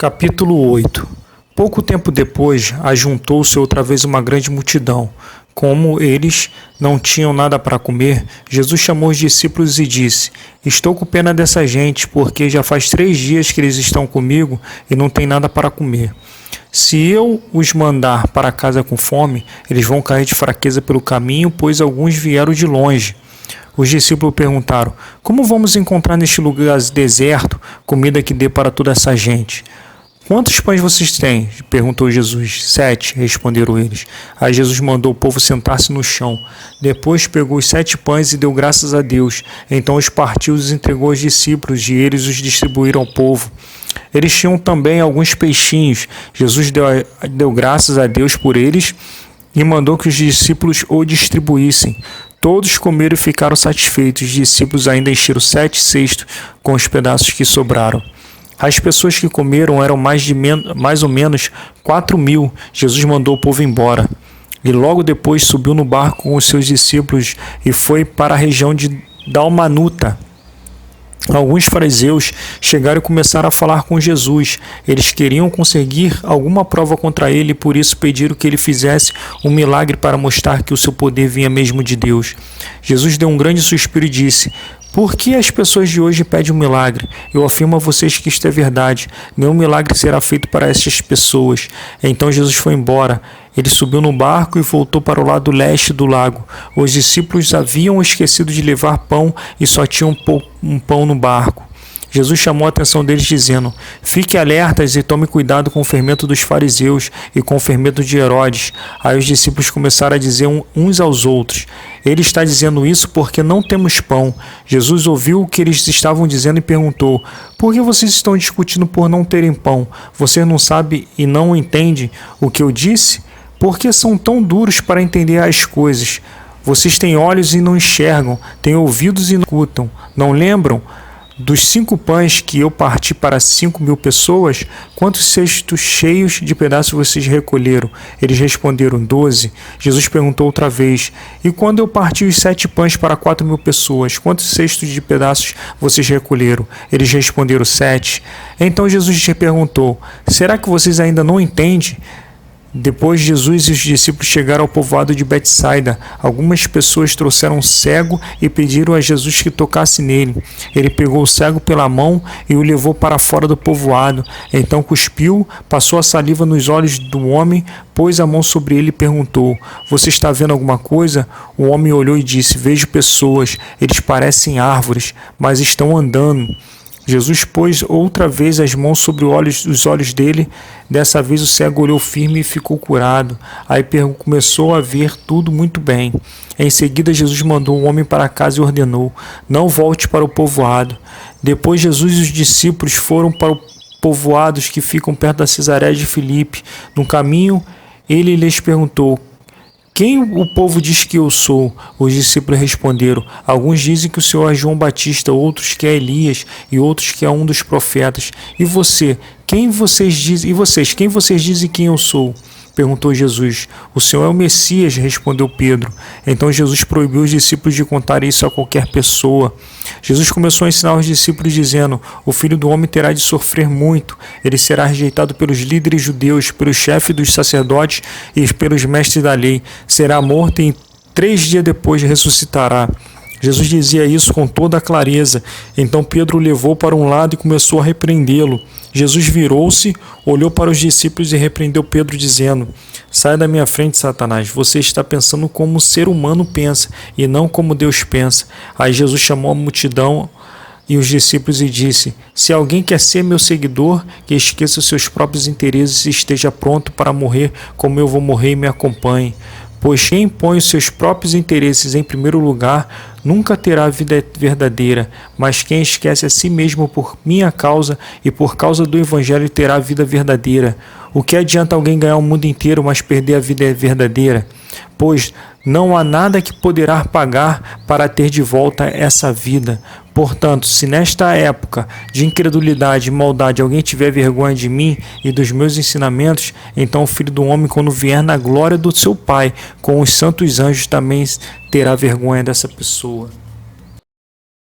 Capítulo 8. Pouco tempo depois, ajuntou-se outra vez uma grande multidão. Como eles não tinham nada para comer, Jesus chamou os discípulos e disse: Estou com pena dessa gente, porque já faz 3 dias que eles estão comigo e não têm nada para comer. Se eu os mandar para casa com fome, eles vão cair de fraqueza pelo caminho, pois alguns vieram de longe. Os discípulos perguntaram: Como vamos encontrar neste lugar deserto comida que dê para toda essa gente? Quantos pães vocês têm? Perguntou Jesus. 7, responderam eles. Aí Jesus mandou o povo sentar-se no chão. Depois pegou os 7 pães e deu graças a Deus. Então os partiu e os entregou aos discípulos, e eles os distribuíram ao povo. Eles tinham também alguns peixinhos. Jesus deu graças a Deus por eles e mandou que os discípulos o distribuíssem. Todos comeram e ficaram satisfeitos. Os discípulos ainda encheram 7 cestos com os pedaços que sobraram. As pessoas que comeram eram mais ou menos 4.000. Jesus mandou o povo embora. E logo depois subiu no barco com os seus discípulos e foi para a região de Dalmanuta. Alguns fariseus chegaram e começaram a falar com Jesus. Eles queriam conseguir alguma prova contra ele e por isso pediram que ele fizesse um milagre para mostrar que o seu poder vinha mesmo de Deus. Jesus deu um grande suspiro e disse: Por que as pessoas de hoje pedem um milagre? Eu afirmo a vocês que isto é verdade. Nenhum milagre será feito para estas pessoas. Então Jesus foi embora. Ele subiu no barco e voltou para o lado leste do lago. Os discípulos haviam esquecido de levar pão e só tinham um pão no barco. Jesus chamou a atenção deles dizendo: Fiquem alertas e tomem cuidado com o fermento dos fariseus e com o fermento de Herodes. Aí os discípulos começaram a dizer uns aos outros: Ele está dizendo isso porque não temos pão. Jesus ouviu o que eles estavam dizendo e perguntou: Por que vocês estão discutindo por não terem pão? Você não sabe e não entende o que eu disse? Por que são tão duros para entender as coisas? Vocês têm olhos e não enxergam, têm ouvidos e não escutam. Não lembram? Dos 5 pães que eu parti para 5.000 pessoas, quantos cestos cheios de pedaços vocês recolheram? Eles responderam: 12. Jesus perguntou outra vez: E quando eu parti os 7 pães para 4.000 pessoas, quantos cestos de pedaços vocês recolheram? Eles responderam: 7. Então Jesus lhe perguntou: Será que vocês ainda não entendem? Depois Jesus e os discípulos chegaram ao povoado de Betsaida. Algumas pessoas trouxeram um cego e pediram a Jesus que tocasse nele. Ele pegou o cego pela mão e o levou para fora do povoado. Então cuspiu, passou a saliva nos olhos do homem, pôs a mão sobre ele e perguntou: Você está vendo alguma coisa? O homem olhou e disse: Vejo pessoas, eles parecem árvores, mas estão andando. Jesus pôs outra vez as mãos sobre os olhos dele. Dessa vez o cego olhou firme e ficou curado. Aí começou a ver tudo muito bem. Em seguida Jesus mandou o homem para casa e ordenou: Não volte para o povoado. Depois Jesus e os discípulos foram para os povoados que ficam perto da Cesareia de Filipe. No caminho ele lhes perguntou: Quem o povo diz que eu sou? Os discípulos responderam: Alguns dizem que o Senhor é João Batista, outros que é Elias e outros que é um dos profetas. E vocês, quem vocês dizem quem eu sou? Perguntou Jesus. O Senhor é o Messias, respondeu Pedro. Então Jesus proibiu os discípulos de contar isso a qualquer pessoa. Jesus começou a ensinar os discípulos dizendo: O Filho do Homem terá de sofrer muito. Ele será rejeitado pelos líderes judeus, pelos chefes dos sacerdotes e pelos mestres da lei. Será morto e 3 dias depois ressuscitará. Jesus dizia isso com toda a clareza. Então Pedro o levou para um lado e começou a repreendê-lo. Jesus virou-se, olhou para os discípulos e repreendeu Pedro, dizendo: Saia da minha frente, Satanás. Você está pensando como o ser humano pensa e não como Deus pensa. Aí Jesus chamou a multidão e os discípulos e disse: Se alguém quer ser meu seguidor, que esqueça os seus próprios interesses e esteja pronto para morrer como eu vou morrer e me acompanhe. Pois quem põe os seus próprios interesses em primeiro lugar nunca terá vida verdadeira, mas quem esquece a si mesmo por minha causa e por causa do Evangelho terá vida verdadeira. O que adianta alguém ganhar o mundo inteiro, mas perder a vida verdadeira? Pois não há nada que poderá pagar para ter de volta essa vida. Portanto, se nesta época de incredulidade e maldade alguém tiver vergonha de mim e dos meus ensinamentos, então o Filho do Homem, quando vier na glória do seu Pai com os santos anjos, também terá vergonha dessa pessoa.